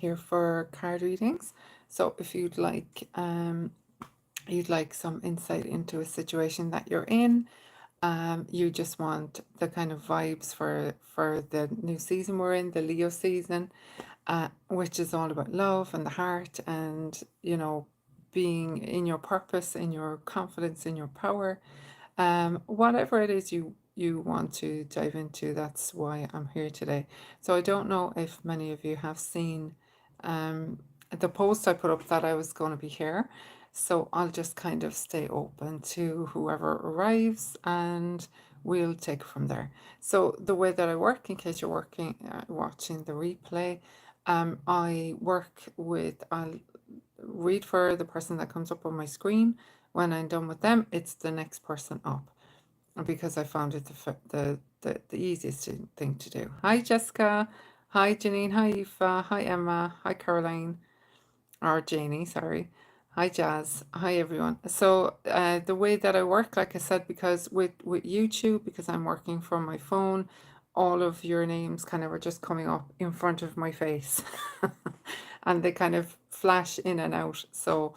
here for card readings. So if you'd like some insight into a situation that you're in, you just want the kind of vibes for the new season we're in, the Leo season, which is all about love and the heart, and being in your purpose, in your confidence, in your power. Whatever it is you want to dive into, that's why I'm here today. So I don't know if many of you have seen the post I put up that I was going to be here. So I'll just kind of stay open to whoever arrives, and we'll take it from there. So the way that I work, in case you're watching the replay, I'll read for the person that comes up on my screen. When I'm done with them, it's the next person up, because I found it the easiest thing to do. Hi, Jessica. Hi, Janine. Hi, Aoife. Hi, Emma. Hi, Caroline. Or Janie, sorry. Hi, Jazz. Hi, everyone. So the way that I work, like I said, because with YouTube, because I'm working from my phone, all of your names kind of are just coming up in front of my face. And they kind of flash in and out. So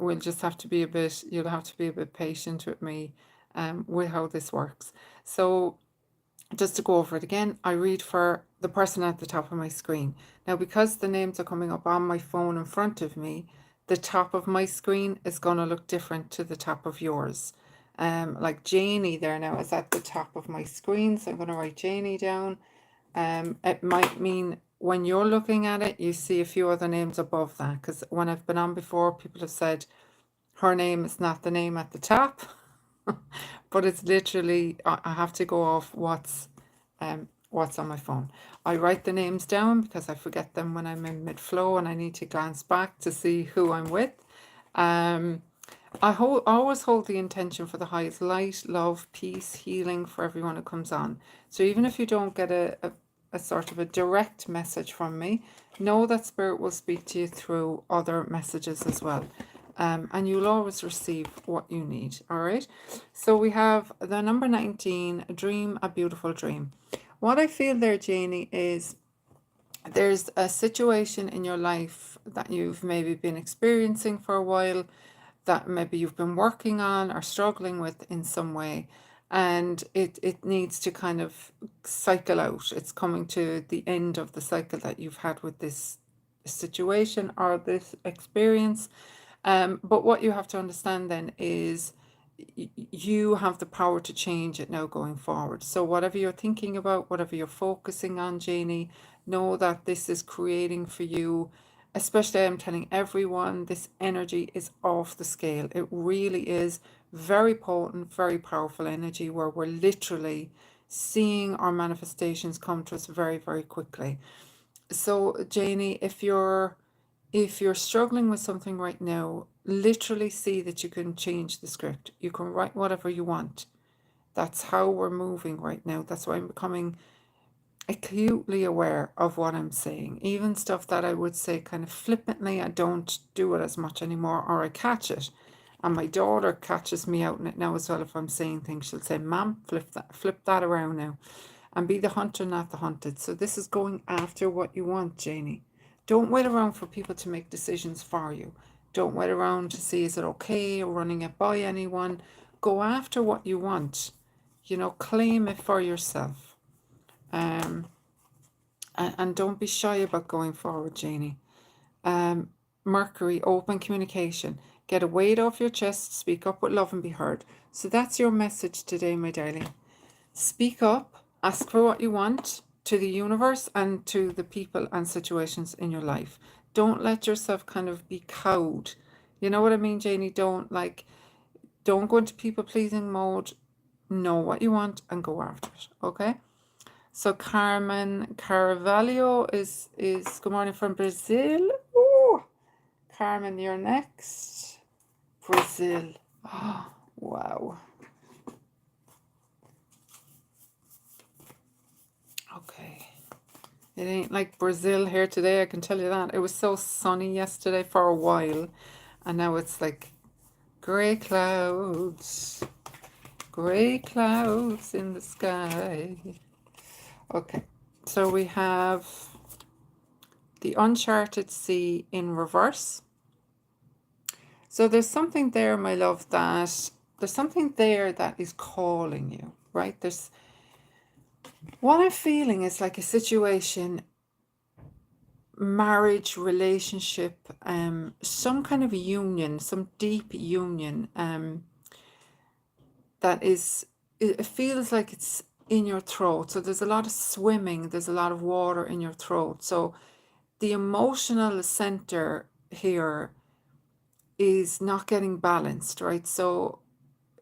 you'll have to be a bit patient with me with how this works. So just to go over it again, I read for the person at the top of my screen. Now, because the names are coming up on my phone in front of me, the top of my screen is going to look different to the top of yours. Like Janie there now is at the top of my screen, so I'm going to write Janie down. It might mean when you're looking at it, you see a few other names above that, because when I've been on before, people have said her name is not the name at the top, but it's literally, I have to go off what's on my phone. I write the names down because I forget them when I'm in mid-flow and I need to glance back to see who I'm with. Always hold the intention for the highest light, love, peace, healing for everyone who comes on. So even if you don't get a sort of a direct message from me, know that Spirit will speak to you through other messages as well. And you'll always receive what you need. All right. So we have the number 19, a dream, a beautiful dream. What I feel there, Janie, is there's a situation in your life that you've maybe been experiencing for a while, that maybe you've been working on or struggling with in some way, and it needs to kind of cycle out. It's coming to the end of the cycle that you've had with this situation or this experience. But what you have to understand then is you have the power to change it now going forward. So whatever you're thinking about, whatever you're focusing on, Janie, know that this is creating for you, especially I'm telling everyone, this energy is off the scale. It really is very potent, very powerful energy where we're literally seeing our manifestations come to us very, very quickly. So Janie, if you're struggling with something right now, literally see that you can change the script. You can write whatever you want. That's how we're moving right now. That's why I'm becoming acutely aware of what I'm saying. Even stuff that I would say kind of flippantly, I don't do it as much anymore, or I catch it. And my daughter catches me out in it now as well. If I'm saying things, she'll say, Mom, flip that around now. And be the hunter, not the hunted. So this is going after what you want, Janie. Don't wait around for people to make decisions for you. Don't wait around to see, is it okay, or running it by anyone. Go after what you want. Claim it for yourself. And don't be shy about going forward, Janie. Mercury, open communication. Get a weight off your chest, speak up with love and be heard. So that's your message today, my darling. Speak up, ask for what you want to the universe and to the people and situations in your life. Don't let yourself kind of be cowed. You know what I mean, Janie? Don't go into people-pleasing mode. Know what you want and go after it, okay? So Carmen Carvalho is good morning from Brazil. Ooh, Carmen, you're next. Brazil. Oh, wow. Okay. It ain't like Brazil here today, I can tell you that. It was so sunny yesterday for a while, and now it's like grey clouds. Grey clouds in the sky. Okay, so we have the uncharted sea in reverse. So there's something there, my love, there's something there that is calling you, right? What I'm feeling is like a situation, marriage, relationship, some kind of union, some deep union, that is, it feels like it's in your throat. So there's a lot of swimming, there's a lot of water in your throat. So the emotional center here is not getting balanced, right? So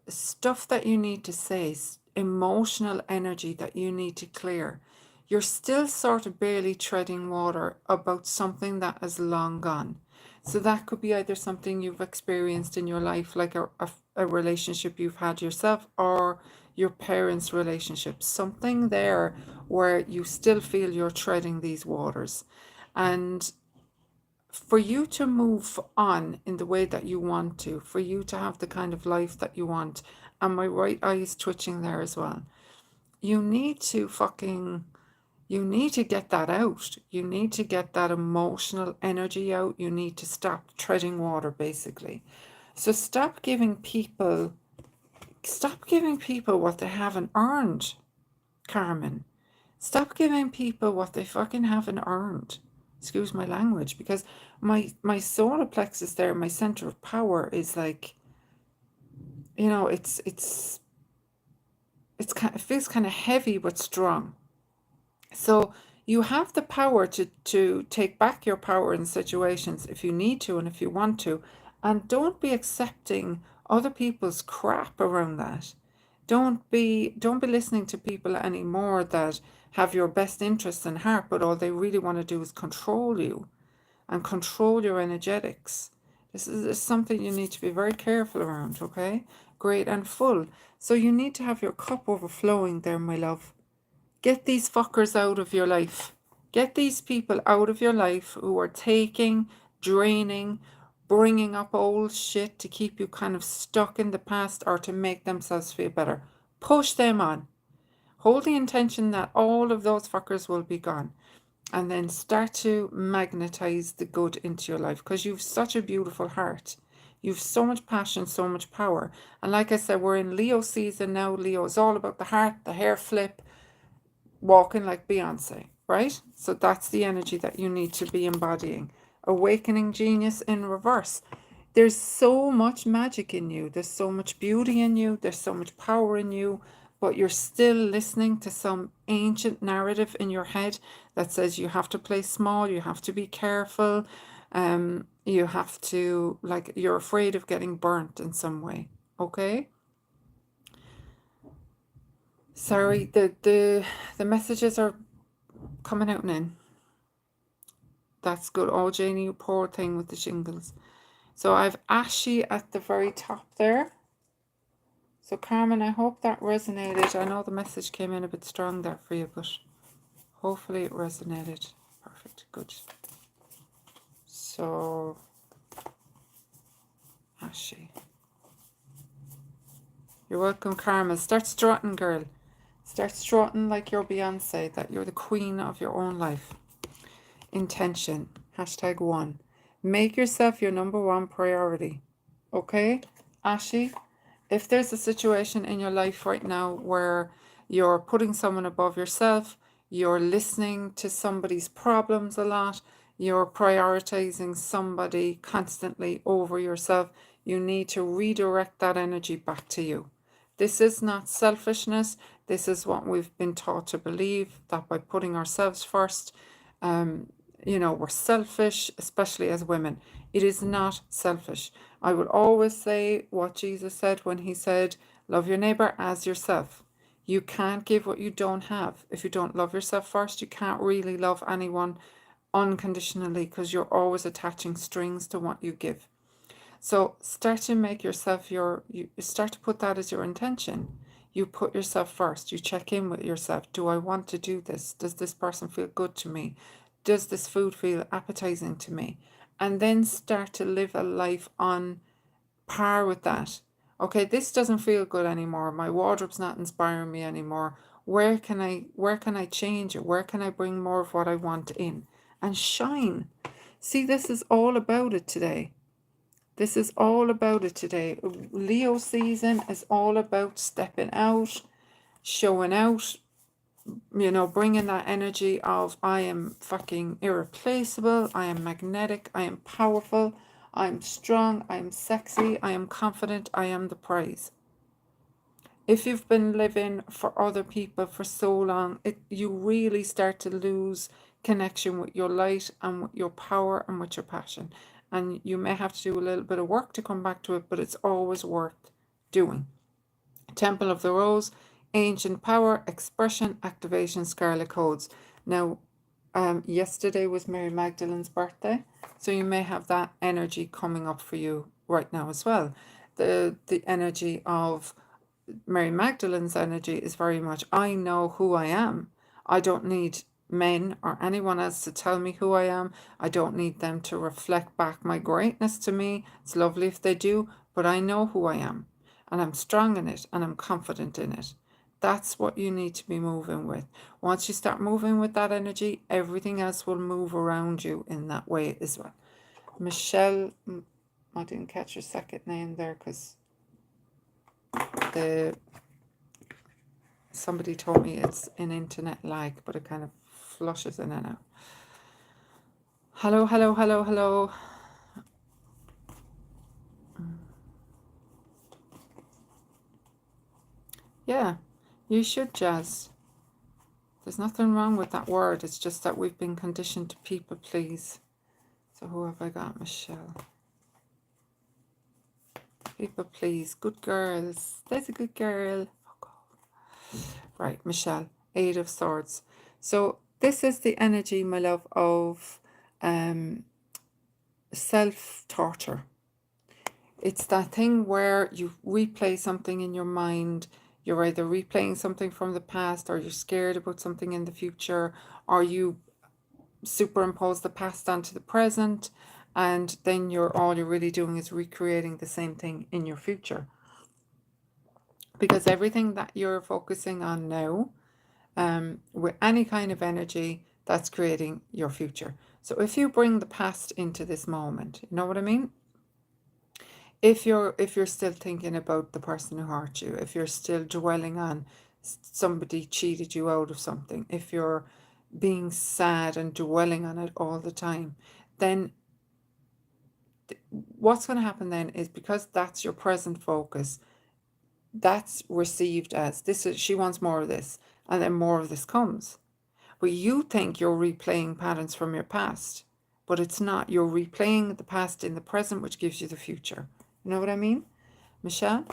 stuff that you need to say, emotional energy that you need to clear. You're still sort of barely treading water about something that is long gone. So that could be either something you've experienced in your life, like a relationship you've had yourself, or your parents' relationship. Something there where you still feel you're treading these waters. And for you to move on in the way that you want to, for you to have the kind of life that you want, and my right eye is twitching there as well, you need to get that out. You need to get that emotional energy out. You need to stop treading water, basically. So stop giving people what they haven't earned, Carmen. Stop giving people what they fucking haven't earned. Excuse my language, because my solar plexus there, my center of power, is like, it feels kind of heavy but strong. So you have the power to take back your power in situations if you need to and if you want to, and don't be accepting other people's crap around that. Don't be listening to people anymore that have your best interests in heart, but all they really want to do is control you and control your energetics. This is something you need to be very careful around, okay? Great and full. So you need to have your cup overflowing there, my love. Get these fuckers out of your life. Get these people out of your life who are taking, draining, bringing up old shit to keep you kind of stuck in the past or to make themselves feel better. Push them on. Hold the intention that all of those fuckers will be gone. And then start to magnetize the good into your life, because you've such a beautiful heart. You've so much passion, so much power. And like I said, we're in Leo season now. Leo is all about the heart, the hair flip, walking like Beyonce, right? So that's the energy that you need to be embodying. Awakening genius in reverse. There's so much magic in you. There's so much beauty in you. There's so much power in you. But you're still listening to some ancient narrative in your head that says you have to play small, you have to be careful, you have to, like, you're afraid of getting burnt in some way, okay? Sorry, the messages are coming out and in. That's good. Oh, Janie, you poor thing with the shingles. So I have Ashi at the very top there. So Carmen, I hope that resonated. I know the message came in a bit strong there for you, but hopefully it resonated. Perfect. Good. So Ashi. You're welcome, Carmen. Start strutting, girl. Start strutting like you're Beyonce, that you're the queen of your own life. Intention. #1. Make yourself your #1 priority. Okay, Ashi? If there's a situation in your life right now where you're putting someone above yourself, you're listening to somebody's problems a lot, you're prioritizing somebody constantly over yourself, you need to redirect that energy back to you. This is not selfishness. This is what we've been taught to believe, that by putting ourselves first, we're selfish, especially as women. It is not selfish. I will always say what Jesus said when he said, love your neighbor as yourself. You can't give what you don't have. If you don't love yourself first, you can't really love anyone unconditionally, because you're always attaching strings to what you give. So start to make yourself you start to put that as your intention. You put yourself first. You check in with yourself. Do I want to do this? Does this person feel good to me? Does this food feel appetizing to me? And then start to live a life on par with that. Okay, this doesn't feel good anymore. My wardrobe's not inspiring me anymore. Where can I change it? Where can I bring more of what I want in? and shine. See, this is all about it today. This is all about it today. Leo season is all about stepping out, showing out, bringing that energy of I am fucking irreplaceable, I am magnetic, I am powerful, I am strong, I am sexy, I am confident, I am the prize. If you've been living for other people for so long, you really start to lose connection with your light and with your power and with your passion. And you may have to do a little bit of work to come back to it, but it's always worth doing. Temple of the Rose, Ancient Power, Expression, Activation, Scarlet Codes. Now, yesterday was Mary Magdalene's birthday, so you may have that energy coming up for you right now as well. The energy of Mary Magdalene's energy is very much, I know who I am. I don't need men or anyone else to tell me who I am. I don't need them to reflect back my greatness to me. It's lovely if they do, but I know who I am, and I'm strong in it, and I'm confident in it. That's what you need to be moving with. Once you start moving with that energy, everything else will move around you in that way as well. Michelle, I didn't catch your second name there because somebody told me it's an internet lag, but it kind of flushes in and out. Hello, hello, hello, hello. Yeah, you should, Jazz. There's nothing wrong with that word. It's just that we've been conditioned to people please. So who have I got? Michelle. People please. Good girls. There's a good girl. Right, Michelle. 8 of Swords. So this is the energy, my love, of self-torture. It's that thing where you replay something in your mind. You're either replaying something from the past, or you're scared about something in the future, or you superimpose the past onto the present, and then all you're really doing is recreating the same thing in your future. Because everything that you're focusing on now, with any kind of energy, that's creating your future. So if you bring the past into this moment, you know what I mean? If you're still thinking about the person who hurt you, if you're still dwelling on somebody cheated you out of something, if you're being sad and dwelling on it all the time, then what's going to happen then is, because that's your present focus, that's received as she wants more of this, and then more of this comes. But you think you're replaying patterns from your past, but it's not. You're replaying the past in the present, which gives you the future. You know what I mean, Michelle?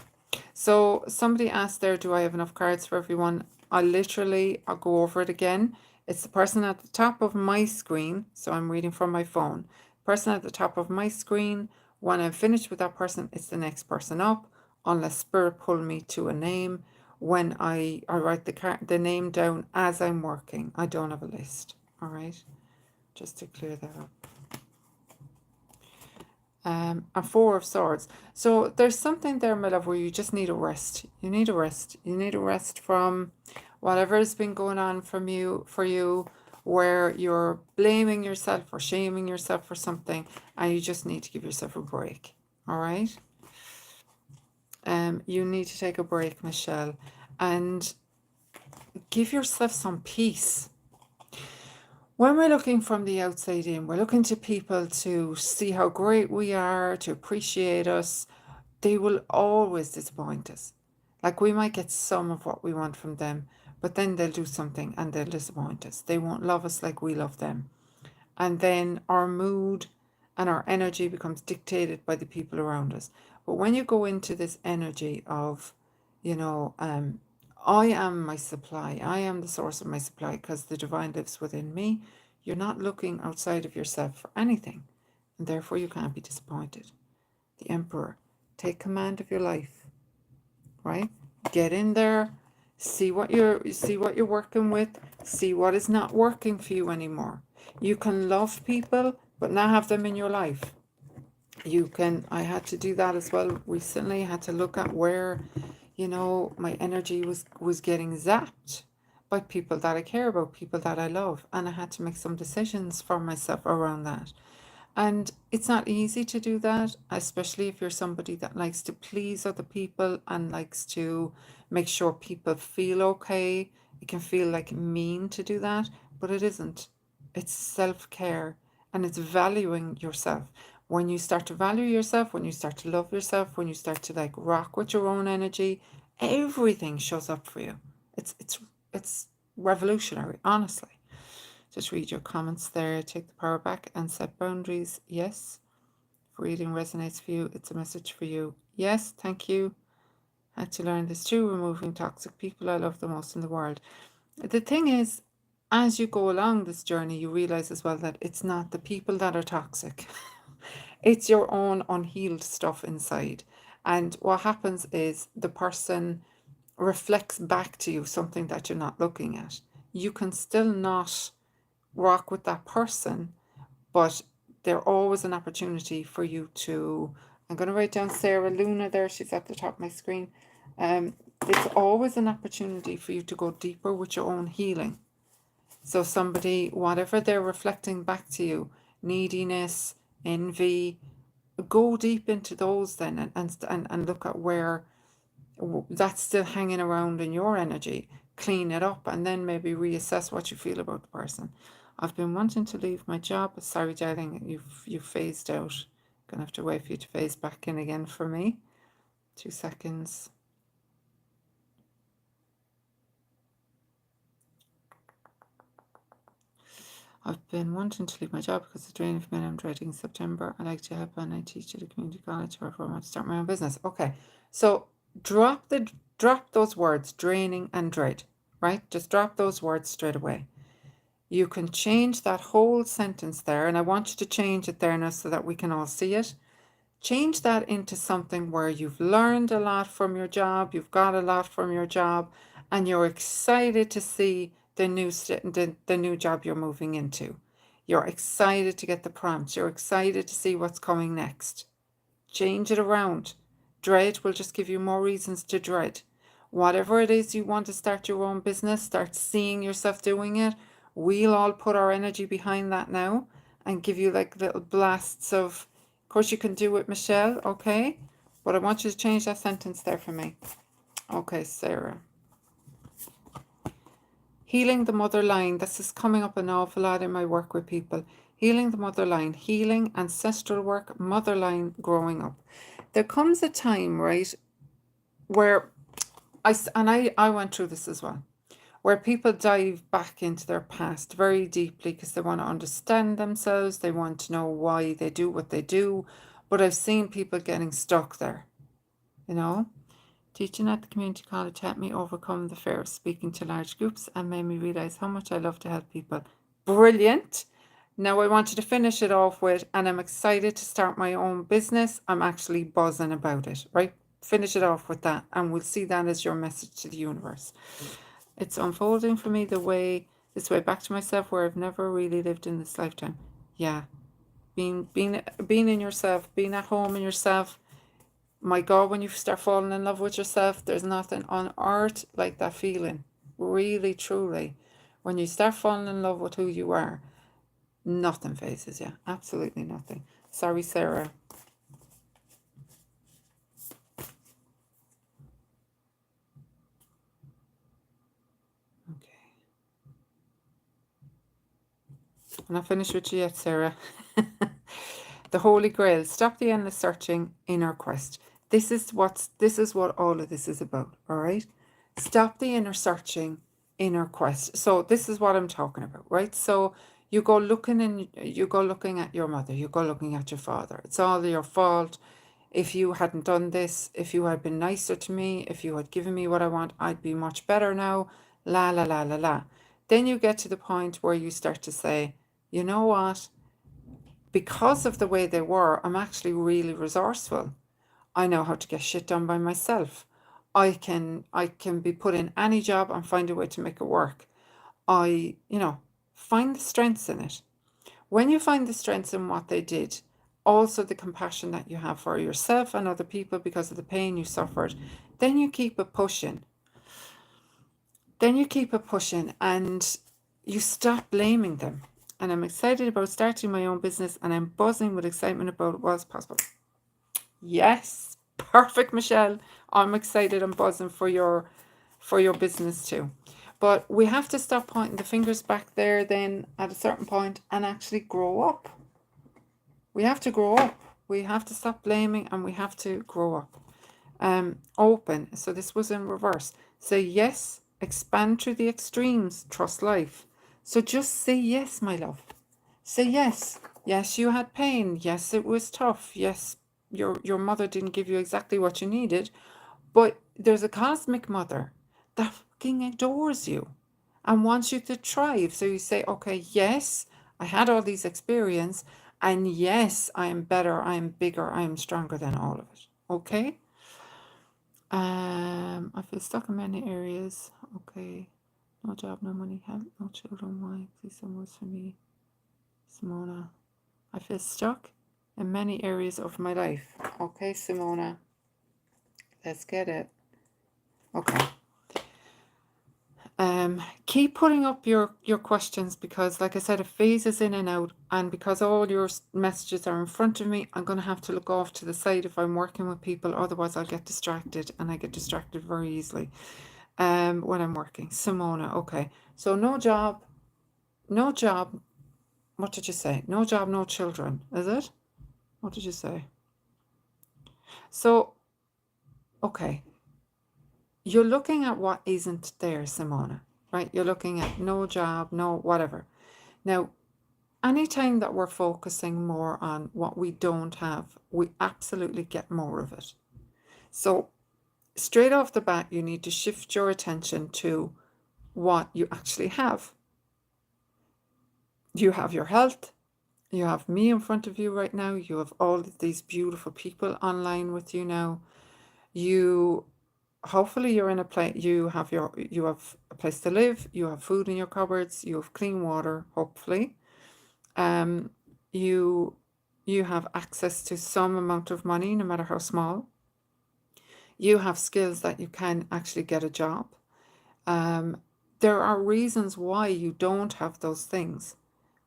So somebody asked there, do I have enough cards for everyone? I'll go over it again. It's the person at the top of my screen. So I'm reading from my phone. Person at the top of my screen. When I'm finished with that person, it's the next person up, unless Spirit pull me to a name. When I write the name down as I'm working. I don't have a list. All right. Just to clear that up. A 4 of Swords. So there's something there, my love, where you just need a rest. You need a rest. You need a rest from whatever has been going on for you, where you're blaming yourself or shaming yourself for something, and you just need to give yourself a break. All right. You need to take a break, Michelle, and give yourself some peace. When we're looking from the outside in, we're looking to people to see how great we are, to appreciate us. They will always disappoint us. Like, we might get some of what we want from them, but then they'll do something and they'll disappoint us. They won't love us like we love them. And then our mood and our energy becomes dictated by the people around us. But when you go into this energy of, I am my supply, I am the source of my supply because the divine lives within me, you're not looking outside of yourself for anything, and therefore you can't be disappointed. The Emperor, take command of your life, right? Get in there, see what you're working with, see what is not working for you anymore. You can love people, but not have them in your life. I had to do that as well recently. I had to look at where, my energy was getting zapped by people that I care about, people that I love. And I had to make some decisions for myself around that. And it's not easy to do that, especially if you're somebody that likes to please other people and likes to make sure people feel okay. It can feel like mean to do that, but it isn't. It's self-care and it's valuing yourself. When you start to value yourself, when you start to love yourself, when you start to like rock with your own energy, everything shows up for you. It's revolutionary, honestly. Just read your comments there, take the power back and set boundaries. Yes. If reading resonates for you, it's a message for you. Yes, thank you. Had to learn this too, removing toxic people I love the most in the world. The thing is, as you go along this journey, you realize as well that it's not the people that are toxic. It's your own unhealed stuff inside. And what happens is the person reflects back to you something that you're not looking at. You can still not rock with that person, but there's always an opportunity for you to, I'm going to write down Sarah Luna there, she's at the top of my screen. It's always an opportunity for you to go deeper with your own healing. So somebody, whatever they're reflecting back to you, neediness, envy, go deep into those then and look at where that's still hanging around in your energy. Clean it up and then maybe reassess what you feel about the person. I've been wanting to leave my job. Sorry, darling, you've phased out. Gonna have to wait for you to phase back in again for me. 2 seconds. I've been wanting to leave my job because it's draining for me and I'm dreading September. I like to help and I teach at a community college where I want to start my own business. Okay, so drop those words, draining and dread, right? Just drop those words straight away. You can change that whole sentence there, and I want you to change it there now so that we can all see it. Change that into something where you've learned a lot from your job, you've got a lot from your job, and you're excited to see the new job you're moving into. You're excited to get the prompts. You're excited to see what's coming next. Change it around. Dread will just give you more reasons to dread. Whatever it is you want to start your own business, start seeing yourself doing it. We'll all put our energy behind that now and give you like little blasts of course you can do it, Michelle, okay? But I want you to change that sentence there for me. Okay, Sarah. Healing the mother line. This is coming up an awful lot in my work with people. Healing the mother line. Healing ancestral work, mother line growing up. There comes a time, right, where I went through this as well, where people dive back into their past very deeply because they want to understand themselves. They want to know why they do what they do. But I've seen people getting stuck there, you know. Teaching at the community college helped me overcome the fear of speaking to large groups and made me realize how much I love to help people. Brilliant. Now I want you to finish it off with, and I'm excited to start my own business. I'm actually buzzing about it, right? Finish it off with that, and we'll see that as your message to the universe. It's unfolding for me this way back to myself where I've never really lived in this lifetime. Yeah. Being in yourself, being at home in yourself. My God, when you start falling in love with yourself, there's nothing on earth like that feeling. Really, truly. When you start falling in love with who you are, nothing phases you. Absolutely nothing. Sorry, Sarah. Okay. I'm not finished with you yet, Sarah. The Holy Grail. Stop the endless searching, inner quest. This is what all of this is about, all right? Stop the inner searching, inner quest. So this is what I'm talking about, right? So you go looking at your mother, you go looking at your father. It's all your fault. If you hadn't done this, if you had been nicer to me, if you had given me what I want, I'd be much better now. La la la la la. Then you get to the point where you start to say, you know what? Because of the way they were, I'm actually really resourceful. I know how to get shit done by myself. I can be put in any job and find a way to make it work. Find the strengths in it. When you find the strengths in what they did, also the compassion that you have for yourself and other people because of the pain you suffered, then you keep it pushing. then you keep it pushing and you stop blaming them. And I'm excited about starting my own business, and I'm buzzing with excitement about what's possible. Yes, perfect, Michelle. I'm excited and buzzing for your business too. But we have to stop pointing the fingers back there then at a certain point and actually grow up. We have to grow up. We have to stop blaming and we have to grow up. Open. So this was in reverse. Say yes, expand through the extremes, trust life. So just say yes, my love. Say yes. Yes, you had pain. Yes, it was tough. Yes, your mother didn't give you exactly what you needed, but there's a cosmic mother that fucking adores you and wants you to thrive. So you say, okay, yes, I had all these experience, and yes, I am better, I am bigger, I am stronger than all of it. Okay? I feel stuck in many areas. Okay. No job, no money, health, no children. Why? Please some words for me. Simona. I feel stuck in many areas of my life. Okay, Simona. Let's get it. Okay. Keep putting up your questions, because like I said, it phases in and out, and because all your messages are in front of me, I'm going to have to look off to the side if I'm working with people. Otherwise I'll get distracted, and I get distracted very easily when I'm working. Simona, okay. So no job, what did you say? No job, no children, is it? What did you say? So, okay. You're looking at what isn't there, Simona, right? You're looking at no job, no whatever. Now, anytime that we're focusing more on what we don't have, we absolutely get more of it. So straight off the bat, you need to shift your attention to what you actually have. You have your health. You have me in front of you right now. You have all of these beautiful people online with you now. You hopefully you're in a place, you have a place to live, you have food in your cupboards, you have clean water, hopefully. You have access to some amount of money, no matter how small. You have skills that you can actually get a job. There are reasons why you don't have those things.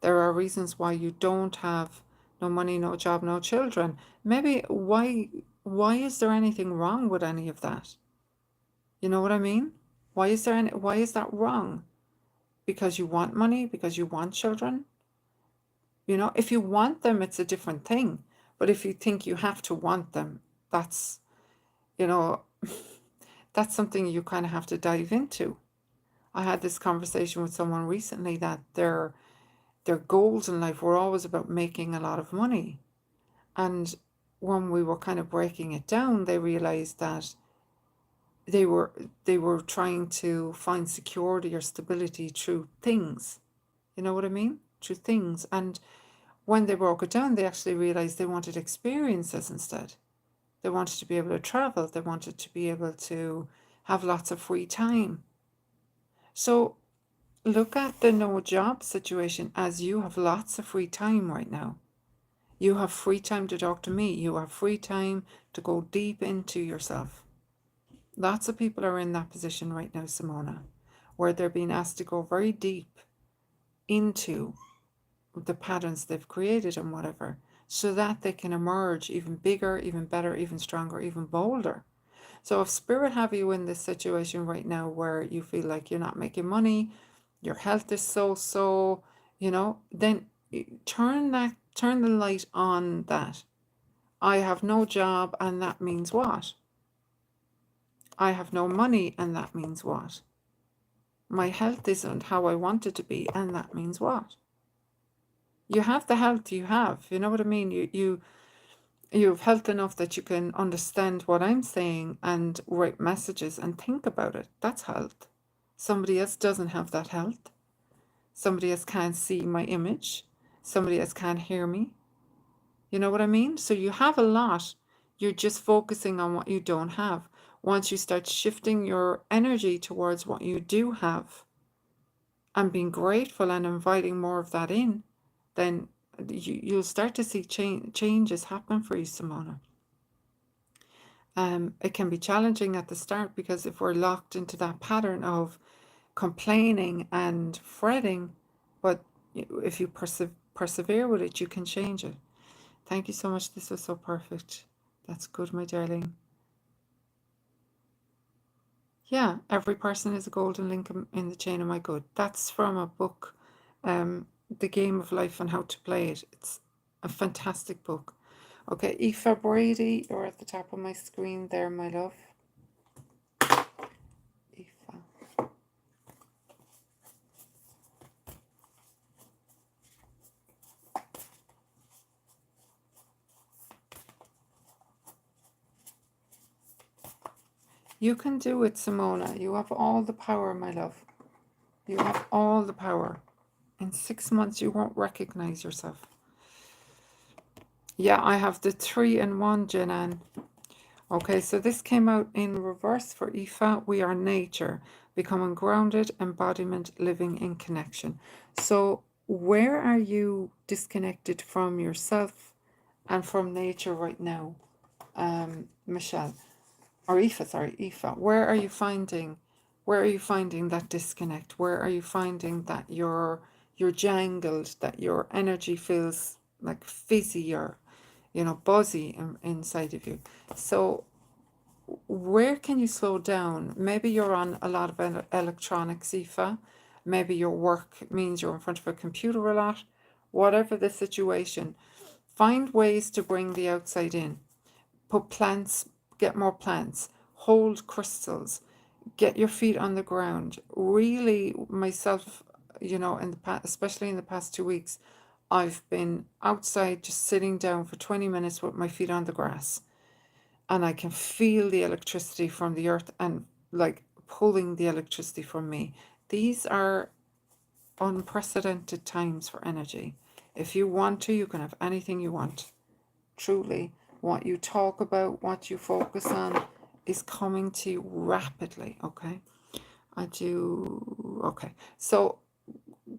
There are reasons why you don't have no money, no job, no children. Maybe why is there anything wrong with any of that? You know what I mean? Why is that wrong? Because you want money, because you want children? You know, if you want them, it's a different thing. But if you think you have to want them, that's, you know, that's something you kind of have to dive into. I had this conversation with someone recently that their goals in life were always about making a lot of money. And when we were kind of breaking it down, they realized that they were trying to find security or stability through things. You know what I mean? Through things. And when they broke it down, they actually realized they wanted experiences instead. They wanted to be able to travel. They wanted to be able to have lots of free time. So look at the no job situation as you have lots of free time right now. You have free time to talk to me. You have free time to go deep into yourself. Lots of people are in that position right now, Simona, where they're being asked to go very deep into the patterns they've created and whatever, so that they can emerge even bigger, even better, even stronger, even bolder. So if spirit have you in this situation right now where you feel like you're not making money, your health is so, then turn the light on that. I have no job, and that means what? I have no money, and that means what? My health isn't how I want it to be, and that means what? You have the health you have, you know what I mean? You have health enough that you can understand what I'm saying and write messages and think about it. That's health. Somebody else doesn't have that health. Somebody else can't see my image. Somebody else can't hear me. You know what I mean? So you have a lot. You're just focusing on what you don't have. Once you start shifting your energy towards what you do have and being grateful and inviting more of that in, then you'll start to see changes happen for you, Simona. It can be challenging at the start, because if we're locked into that pattern of complaining and fretting, but if you persevere with it, you can change it. Thank you so much. This was so perfect. That's good, my darling. Yeah, every person is a golden link in the chain of my good. That's from a book, The Game of Life and How to Play It. It's a fantastic book. Okay, Aoife Brady, you're at the top of my screen there, my love. Aoife. You can do it, Simona. You have all the power, my love. You have all the power. In 6 months, you won't recognize yourself. Yeah, I have the 3-in-1, Jenan. Okay, so this came out in reverse for Aoife. We are nature, becoming grounded, embodiment, living in connection. So where are you disconnected from yourself and from nature right now, Michelle? Or Aoife, sorry, Aoife. Where are you finding that disconnect? Where are you finding that you're jangled, that your energy feels like fizzy or, buzzy inside of you? So where can you slow down? Maybe you're on a lot of electronics, Aoife. Maybe your work means you're in front of a computer a lot. Whatever the situation, find ways to bring the outside in. Put plants, get more plants, hold crystals, get your feet on the ground. Really, myself, in the past, especially in the past 2 weeks, I've been outside just sitting down for 20 minutes with my feet on the grass, and I can feel the electricity from the earth and like pulling the electricity from me. These are unprecedented times for energy. If you want to, you can have anything you want. Truly, what you talk about, what you focus on is coming to you rapidly, okay? Okay. So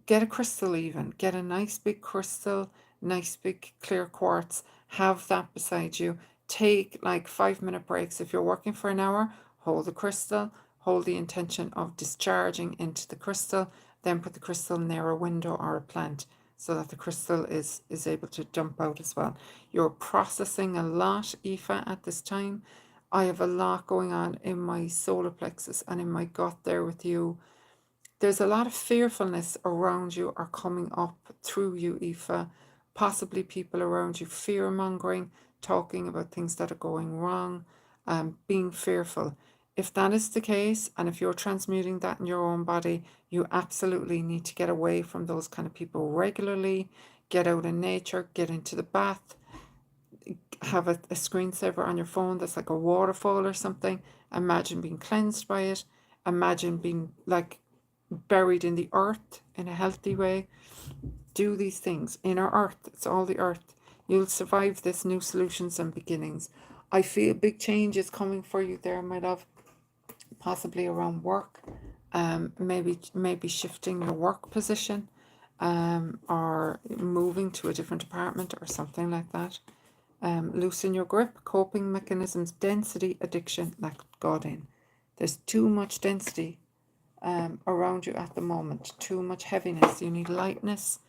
get a crystal even. Get a nice big crystal, nice big clear quartz. Have that beside you. Take like 5-minute breaks. If you're working for an hour, hold the crystal, hold the intention of discharging into the crystal, then put the crystal near a window or a plant so that the crystal is able to dump out as well. You're processing a lot, Aoife, at this time. I have a lot going on in my solar plexus and in my gut there with you. There's a lot of fearfulness around you are coming up through you, Aoife. Possibly people around you fear mongering, talking about things that are going wrong, being fearful. If that is the case, and if you're transmuting that in your own body, you absolutely need to get away from those kind of people regularly. Get out in nature, get into the bath, have a screensaver on your phone that's like a waterfall or something. Imagine being cleansed by it. Imagine being like buried in the earth in a healthy way. Do these things. Inner earth, it's all the earth. You'll survive this. New solutions and beginnings. I feel big changes coming for you there, my love. Possibly around work. Maybe shifting your work position, or moving to a different department or something like that. Loosen your grip, coping mechanisms, density, addiction, let God in. There's too much density around you at the moment, too much heaviness. You need lightness.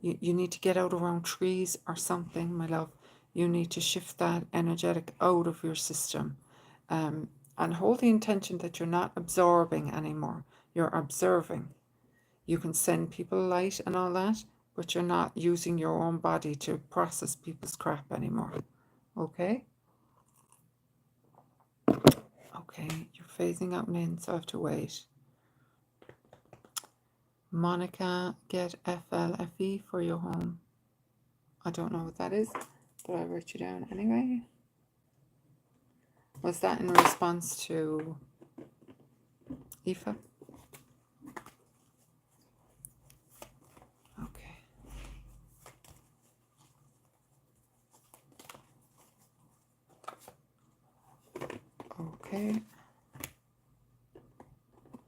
You need to get out around trees or something, my love. You need to shift that energetic out of your system, and hold the intention that you're not absorbing anymore. You're observing. You can send people light and all that, but you're not using your own body to process people's crap anymore. Okay? Okay, you're phasing out and in, so I have to wait. Monica, get FLFE for your home. I don't know what that is, but I wrote you down anyway. Was that in response to Aoife? Okay. Okay.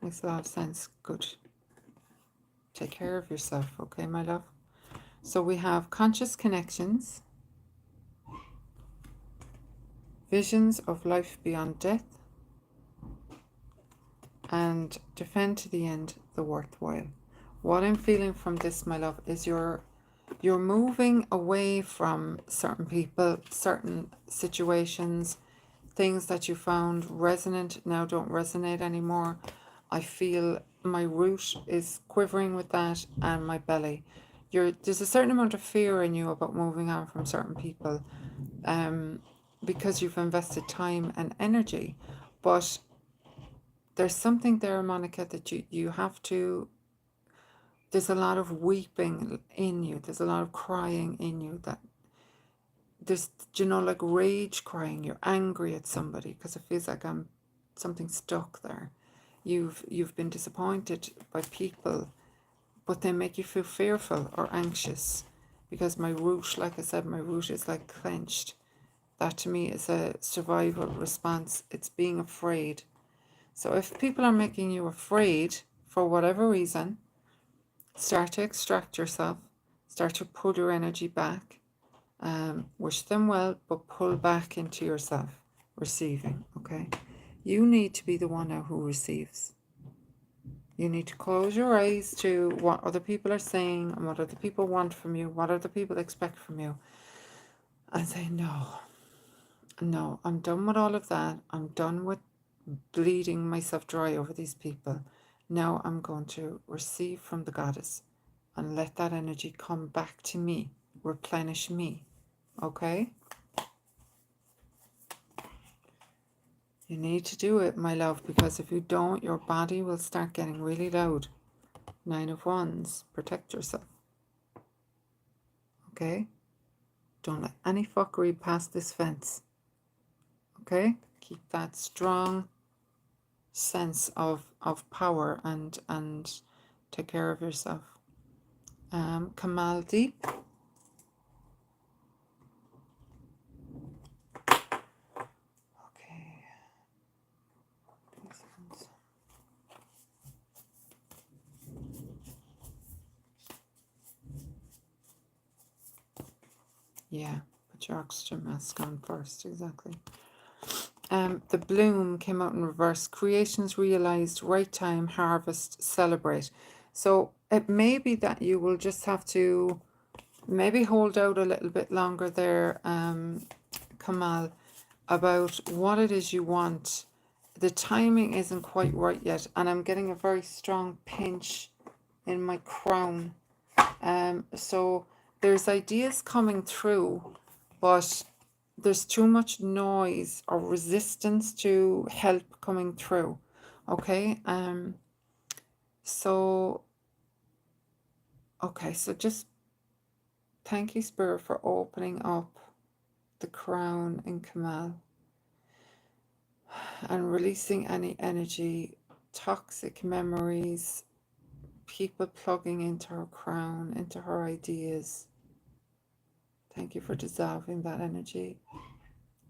Makes a lot of sense. Good. Take care of yourself, okay, my love? So we have conscious connections, visions of life beyond death, and defend to the end the worthwhile. What I'm feeling from this, my love, is you're moving away from certain people, certain situations, things that you found resonant now don't resonate anymore. I feel my root is quivering with that, and my belly. There's a certain amount of fear in you about moving on from certain people, because you've invested time and energy. But there's something there, Monica, that you have to, there's a lot of weeping in you, there's a lot of crying in you, that there's, like rage crying. You're angry at somebody because it feels like something stuck there. You've been disappointed by people, but they make you feel fearful or anxious, because my root, like I said, my root is like clenched. That to me is a survival response. It's being afraid. So if people are making you afraid for whatever reason, start to extract yourself, start to pull your energy back. Wish them well, but pull back into yourself, receiving, okay? You need to be the one now who receives. You need to close your eyes to what other people are saying and what other people want from you, what other people expect from you, and say, no, I'm done with all of that. I'm done with bleeding myself dry over these people. Now I'm going to receive from the goddess and let that energy come back to me, replenish me. Okay? You need to do it, my love, because if you don't, your body will start getting really loud. 9 of Wands, protect yourself. Okay? Don't let any fuckery pass this fence. Okay? Keep that strong sense of power and take care of yourself. Kamalia. Yeah, put your oxygen mask on first, exactly. The bloom came out in reverse. Creations realized, right time, harvest, celebrate. So it may be that you will just have to maybe hold out a little bit longer there, Kamal, about what it is you want. The timing isn't quite right yet, and I'm getting a very strong pinch in my crown. So there's ideas coming through, but there's too much noise or resistance to help coming through. Okay. So just thank you, Spirit, for opening up the crown in Kamal and releasing any energy, toxic memories, people plugging into her crown, into her ideas. Thank you for dissolving that energy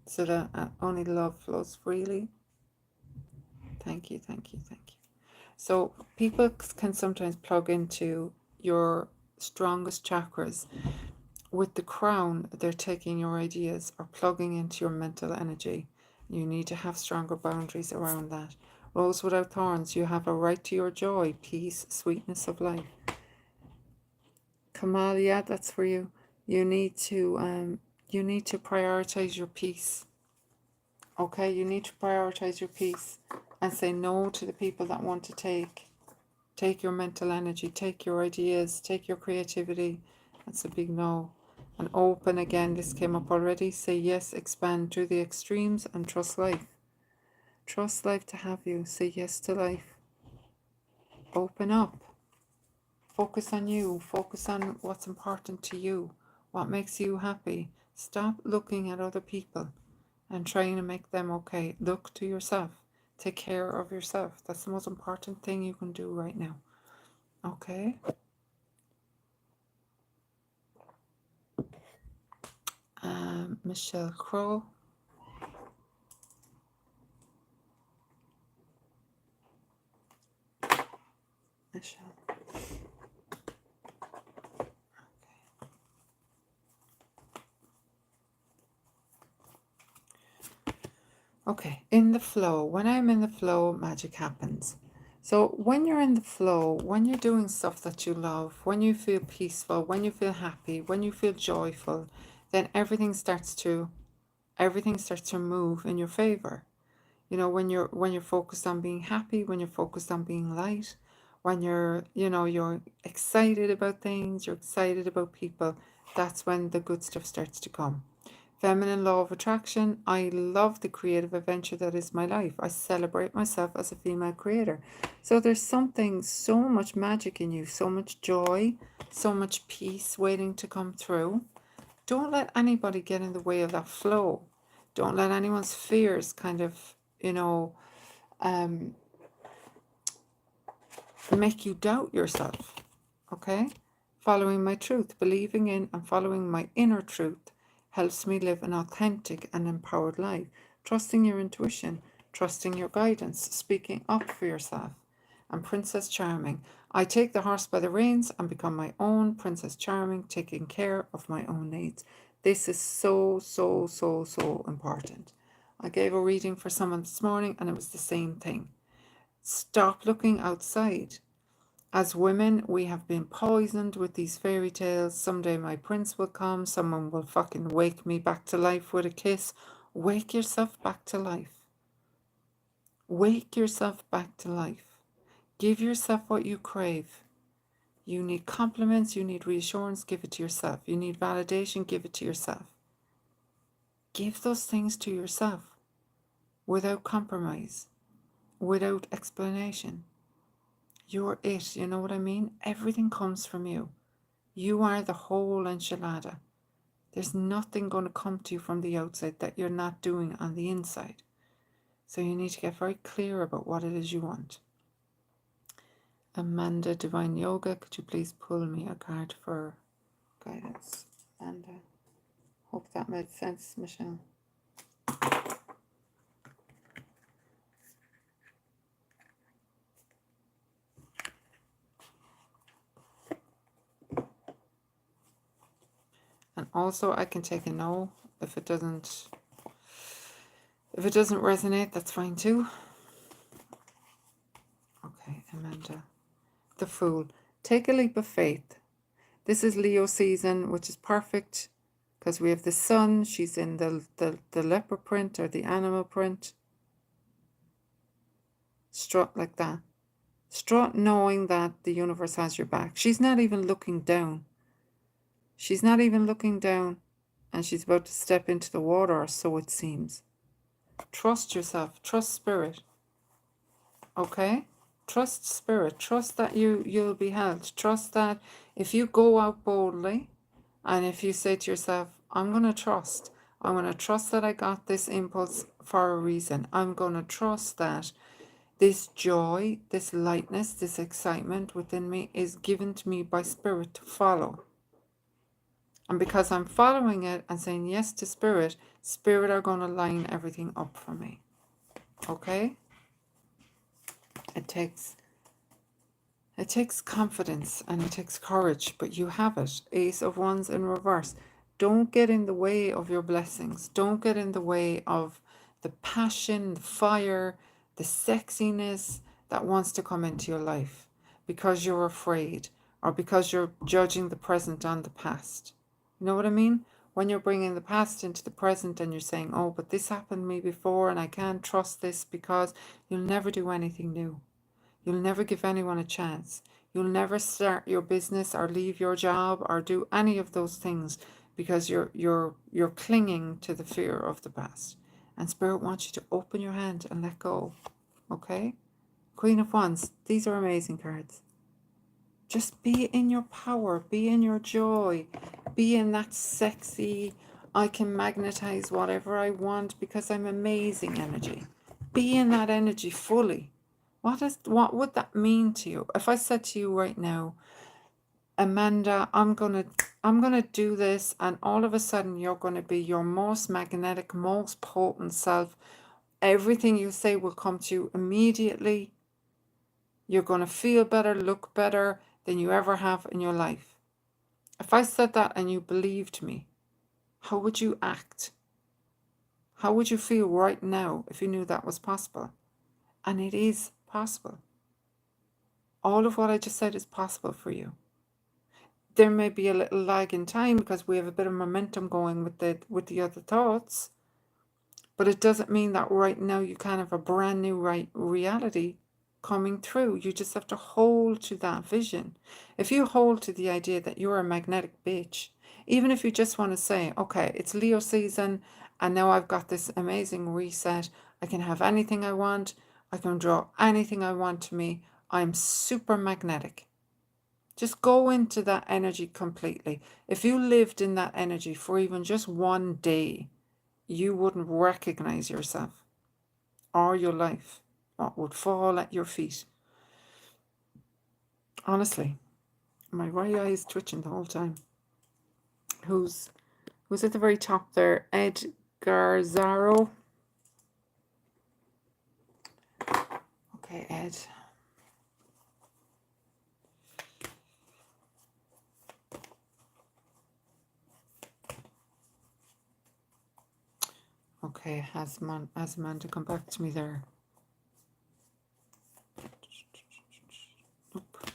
so that only love flows freely. Thank you, thank you, thank you. So people can sometimes plug into your strongest chakras. With the crown, they're taking your ideas or plugging into your mental energy. You need to have stronger boundaries around that. Rose without thorns, you have a right to your joy, peace, sweetness of life. Kamalia, that's for you. You need to prioritize your peace. Okay, you need to prioritize your peace and say no to the people that want to take your mental energy, take your ideas, take your creativity. That's a big no. And open again, this came up already. Say yes, expand to the extremes, and trust life. Trust life to have you. Say yes to life. Open up. Focus on you. Focus on what's important to you. What makes you happy. Stop looking at other people and trying to make them okay. Look to yourself. Take care of yourself. That's the most important thing you can do right now. Okay? Michelle Crowe. Michelle. Okay, in the flow. When I'm in the flow, magic happens. So when you're in the flow, when you're doing stuff that you love, when you feel peaceful, when you feel happy, when you feel joyful, then everything starts to move in your favor. You know, when you're focused on being happy, when you're focused on being light, when you're excited about things, you're excited about people, that's when the good stuff starts to come. Feminine law of attraction. I love the creative adventure that is my life. I celebrate myself as a female creator. So there's something, so much magic in you, so much joy, so much peace waiting to come through. Don't let anybody get in the way of that flow. Don't let anyone's fears kind of, make you doubt yourself. Okay? Following my truth, believing in and following my inner truth helps me live an authentic and empowered life. Trusting your intuition, trusting your guidance, speaking up for yourself. And Princess Charming. I take the horse by the reins and become my own Princess Charming, taking care of my own needs. This is so, so, so, so important. I gave a reading for someone this morning and it was the same thing. Stop looking outside. As women, we have been poisoned with these fairy tales. Someday my prince will come. Someone will fucking wake me back to life with a kiss. Wake yourself back to life. Wake yourself back to life. Give yourself what you crave. You need compliments, you need reassurance, give it to yourself. You need validation, give it to yourself. Give those things to yourself without compromise, without explanation. You're it, you know what I mean? Everything comes from you. You are the whole enchilada. There's nothing going to come to you from the outside that you're not doing on the inside. So you need to get very clear about what it is you want. Amanda, Divine Yoga, could you please pull me a card for guidance? Amanda, hope that made sense, Michelle. And also I can take a no if it doesn't resonate, that's fine too. Okay, Amanda. The Fool. Take a leap of faith. This is Leo season, which is perfect because we have the sun. She's in the leopard print or the animal print. Strut like that. Strut knowing that the universe has your back. She's not even looking down. She's not even looking down. And she's about to step into the water, or so it seems. Trust yourself. Trust spirit. Okay? Trust spirit. Trust that you'll be held. Trust that if you go out boldly and if you say to yourself, I'm going to trust. I'm going to trust that I got this impulse for a reason. I'm going to trust that this joy, this lightness, this excitement within me is given to me by spirit to follow. And because I'm following it and saying yes to spirit, spirit are going to line everything up for me. Okay? It takes confidence and it takes courage, but you have it. Ace of Wands in reverse. Don't get in the way of your blessings. Don't get in the way of the passion, the fire, the sexiness that wants to come into your life because you're afraid or because you're judging the present on the past. You know what I mean? When you're bringing the past into the present and you're saying, oh, but this happened to me before and I can't trust this, because you'll never do anything new. You'll never give anyone a chance. You'll never start your business or leave your job or do any of those things because you're clinging to the fear of the past. And Spirit wants you to open your hand and let go. Okay? Queen of Wands, these are amazing cards. Just be in your power, be in your joy, be in that sexy, I can magnetize whatever I want because I'm amazing energy. Be in that energy fully. What would that mean to you? If I said to you right now, Amanda, I'm gonna do this, and all of a sudden you're gonna be your most magnetic, most potent self. Everything you say will come to you immediately. You're gonna feel better, look better than you ever have in your life. If I said that and you believed me, how would you act? How would you feel right now if you knew that was possible? And it is possible. All of what I just said is possible for you. There may be a little lag in time because we have a bit of momentum going with the other thoughts, but it doesn't mean that right now you can't have a brand new reality coming through. You just have to hold to that vision. If you hold to the idea that you're a magnetic bitch, even if you just want to say, okay, it's Leo season and now I've got this amazing reset, I can have anything I want, I can draw anything I want to me, I'm super magnetic. Just go into that energy completely. If you lived in that energy for even just one day, you wouldn't recognize yourself or your life. What would fall at your feet? Honestly, my right eye is twitching the whole time. Who's at the very top there? Ed Garzaro. Okay, Ed. Okay, has Amanda come back to me there? Nope.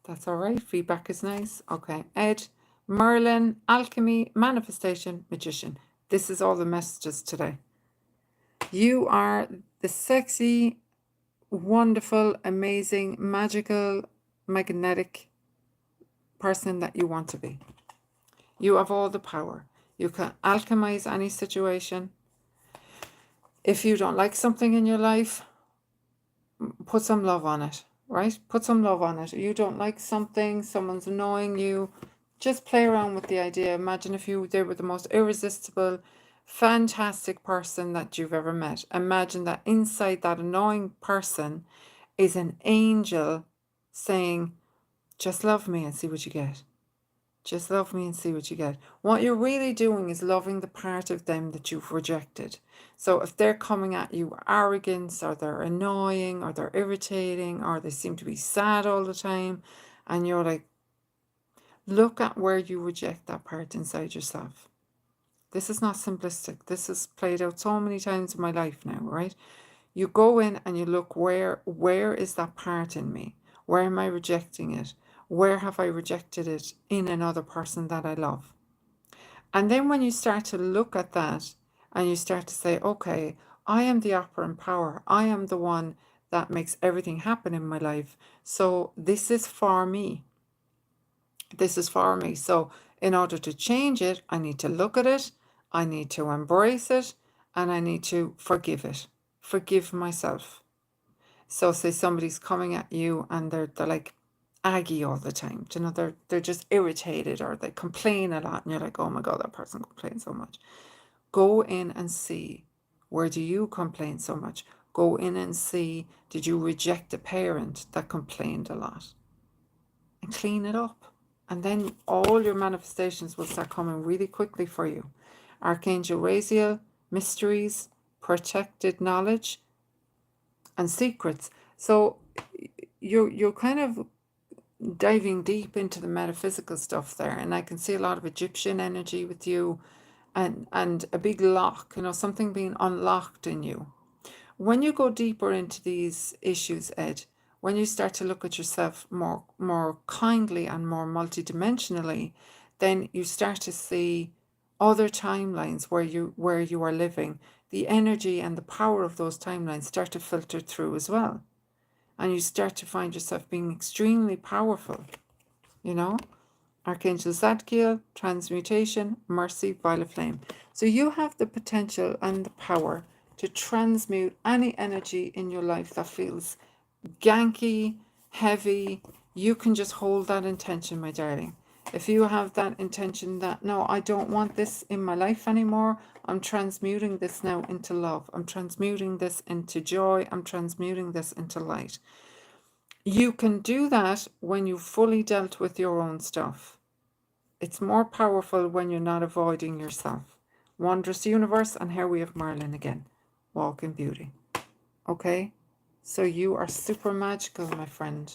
That's all right. Feedback is nice. Okay, Ed, Merlin, alchemy, manifestation, magician. This is all the messages today. You are the sexy, wonderful, amazing, magical, magnetic person that you want to be. You have all the power. You can alchemize any situation. If you don't like something in your life, put some love on it, right? Put some love on it. You don't like something, someone's annoying you, just play around with the idea. Imagine if they were the most irresistible, fantastic person that you've ever met. Imagine that inside that annoying person is an angel saying, just love me and see what you get. Just love me and see what you get. What you're really doing is loving the part of them that you've rejected. So if they're coming at you with arrogance, or they're annoying, or they're irritating, or they seem to be sad all the time, and you're like, look at where you reject that part inside yourself. This is not simplistic. This is played out so many times in my life now, right? You go in and you look, where is that part in me? Where am I rejecting it? Where have I rejected it in another person that I love? And then when you start to look at that and you start to say, okay, I am the operant power. I am the one that makes everything happen in my life. So this is for me. This is for me. So in order to change it, I need to look at it, I need to embrace it, and I need to forgive it. Forgive myself. So say somebody's coming at you and they're like aggy all the time. You know, they're just irritated, or they complain a lot, and you're like, oh my God, that person complains so much. Go in and see, where do you complain so much? Go in and see, did you reject a parent that complained a lot? And clean it up. And then all your manifestations will start coming really quickly for you. Archangel Raziel, mysteries, protected knowledge, and secrets. So you're kind of diving deep into the metaphysical stuff there, and I can see a lot of Egyptian energy with you, and a big lock, you know, something being unlocked in you. When you go deeper into these issues, Ed, when you start to look at yourself more kindly and more multidimensionally, then you start to see other timelines where you are living. The energy and the power of those timelines start to filter through as well. And you start to find yourself being extremely powerful, you know? Archangel Zadkiel, transmutation, mercy, violet flame. So you have the potential and the power to transmute any energy in your life that feels ganky, heavy. You can just hold that intention, my darling. If you have that intention that, no, I don't want this in my life anymore, I'm transmuting this now into love. I'm transmuting this into joy. I'm transmuting this into light. You can do that when you've fully dealt with your own stuff. It's more powerful when you're not avoiding yourself. Wondrous universe, and here we have Merlin again. Walk in beauty. Okay? So you are super magical, my friend.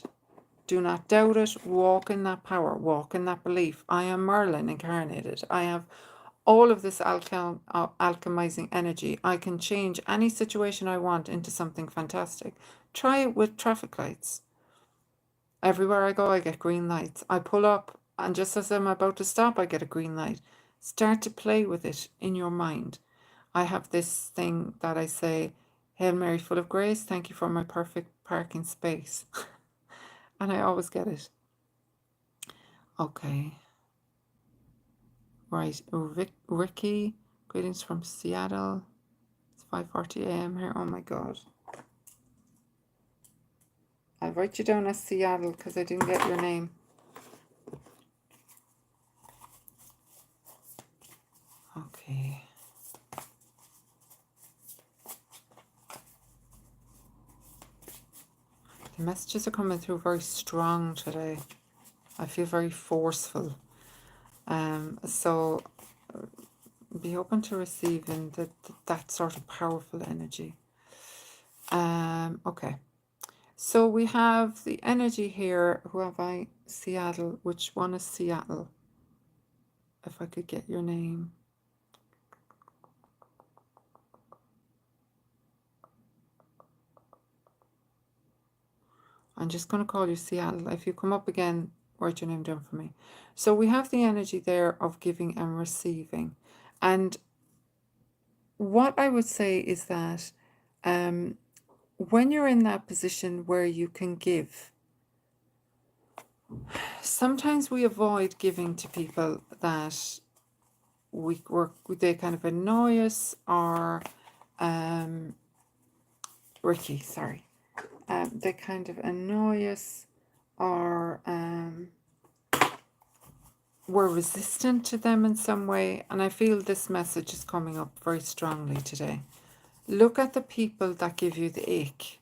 Do not doubt it. Walk in that power. Walk in that belief. I am Merlin incarnated. I have all of this alchemizing energy. I can change any situation I want into something fantastic. Try it with traffic lights. Everywhere I go, I get green lights. I pull up, and just as I'm about to stop, I get a green light. Start to play with it in your mind. I have this thing that I say, Hail Mary, full of grace, thank you for my perfect parking space. And I always get it. Okay. Right. Ricky, greetings from Seattle. It's 5:40 a.m. here. Oh my God. I'll write you down as Seattle because I didn't get your name. Okay. The messages are coming through very strong today. I feel very forceful. So be open to receiving that sort of powerful energy. Okay. So we have the energy here. Who have I? Seattle. Which one is Seattle? If I could get your name. I'm just going to call you Seattle. If you come up again, write your name down for me. So we have the energy there of giving and receiving. And what I would say is that when you're in that position where you can give, sometimes we avoid giving to people that they kind of annoy us, or Ricky, sorry. They kind of annoy us, or we're resistant to them in some way. And I feel this message is coming up very strongly today. Look at the people that give you the ache,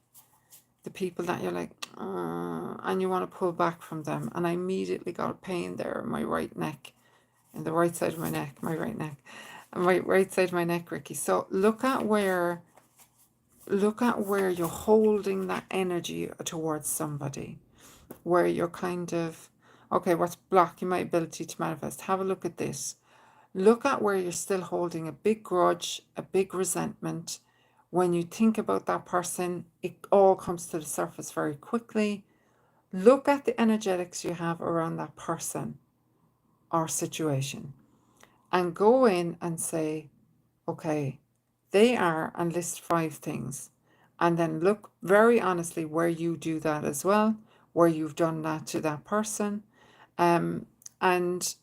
the people that you're like, and you want to pull back from them. And I immediately got a pain there in my right neck, in the right side of my neck, my right neck, and my right side of my neck, Ricky. So look at where you're holding that energy towards somebody, where you're kind of, okay, what's blocking my ability to manifest? Have a look at this. Look at where you're still holding a big grudge, a big resentment. When you think about that person, it all comes to the surface very quickly. Look at the energetics you have around that person or situation, and go in and say, okay, they are, and list 5 things. And then look very honestly where you do that as well, where you've done that to that person, and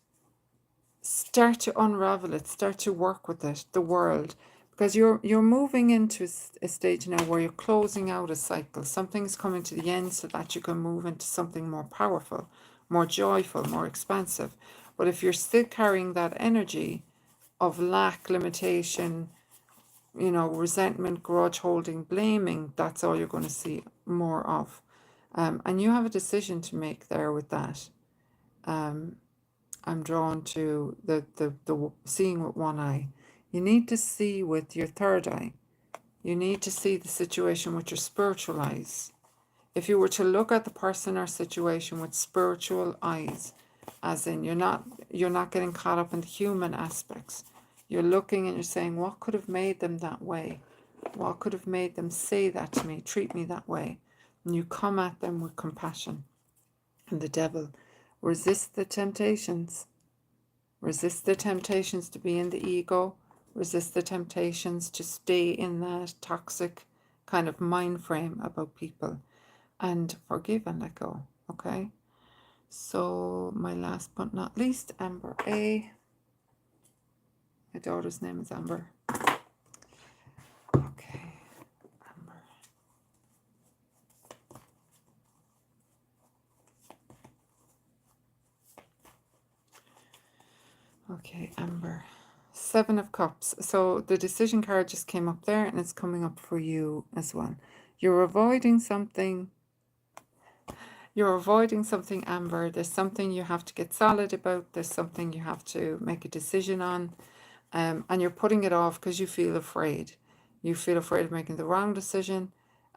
start to unravel it, start to work with it, the world, because you're moving into a stage now where you're closing out a cycle. Something's coming to the end so that you can move into something more powerful, more joyful, more expansive. But if you're still carrying that energy of lack, limitation, resentment, grudge holding, blaming, that's all you're going to see more of. And you have a decision to make there with that. I'm drawn to the seeing with one eye. You need to see with your third eye. You need to see the situation with your spiritual eyes. If you were to look at the person or situation with spiritual eyes, as in you're not getting caught up in the human aspects. You're looking and you're saying, what could have made them that way? What could have made them say that to me, treat me that way? And you come at them with compassion. And the devil, resist the temptations. Resist the temptations to be in the ego. Resist the temptations to stay in that toxic kind of mind frame about people. And forgive and let go, okay? So my last but not least, Amber A. My daughter's name is Amber. Okay, Amber. Okay, Amber. 7 of Cups. So the decision card just came up there, and it's coming up for you as well. You're avoiding something. You're avoiding something, Amber. There's something you have to get solid about. There's something you have to make a decision on. And you're putting it off because you feel afraid. You feel afraid of making the wrong decision.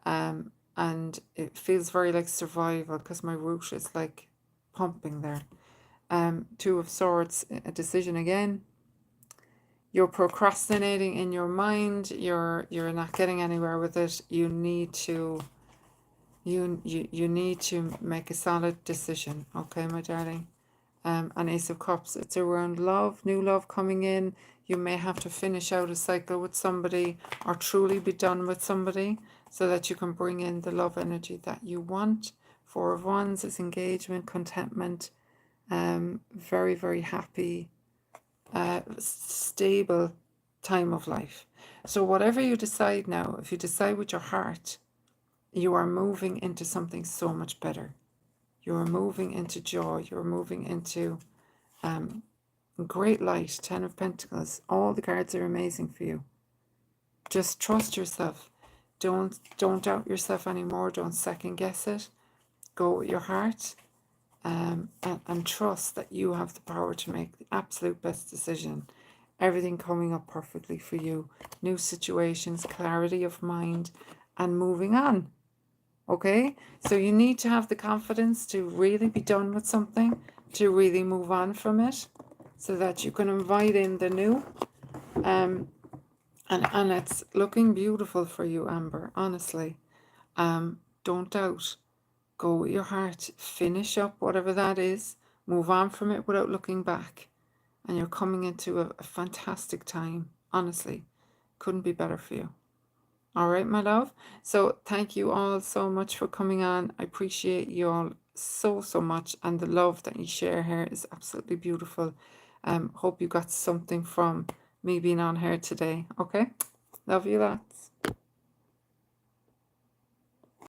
And it feels very like survival because my root is like pumping there. 2 of Swords, a decision again. You're procrastinating in your mind. You're not getting anywhere with it. You need to You need to make a solid decision, okay, my darling? And Ace of Cups, it's around love, new love coming in. You may have to finish out a cycle with somebody or truly be done with somebody so that you can bring in the love energy that you want. Four of Wands is engagement, contentment, very, very happy, stable time of life. So whatever you decide now, if you decide with your heart, you are moving into something so much better. You are moving into joy. You're moving into great light. 10 of Pentacles. All the cards are amazing for you. Just trust yourself. Don't doubt yourself anymore. Don't second guess it. Go with your heart, and trust that you have the power to make the absolute best decision. Everything coming up perfectly for you. New situations, clarity of mind, and moving on. Okay, so you need to have the confidence to really be done with something, to really move on from it, so that you can invite in the new. And it's looking beautiful for you, Amber, honestly. Don't doubt. Go with your heart. Finish up whatever that is. Move on from it without looking back. And you're coming into a fantastic time. Honestly, couldn't be better for you. All right, my love. So thank you all so much for coming on. I appreciate you all so much, and the love that you share here is absolutely beautiful. Hope you got something from me being on here today. Okay, love you lots.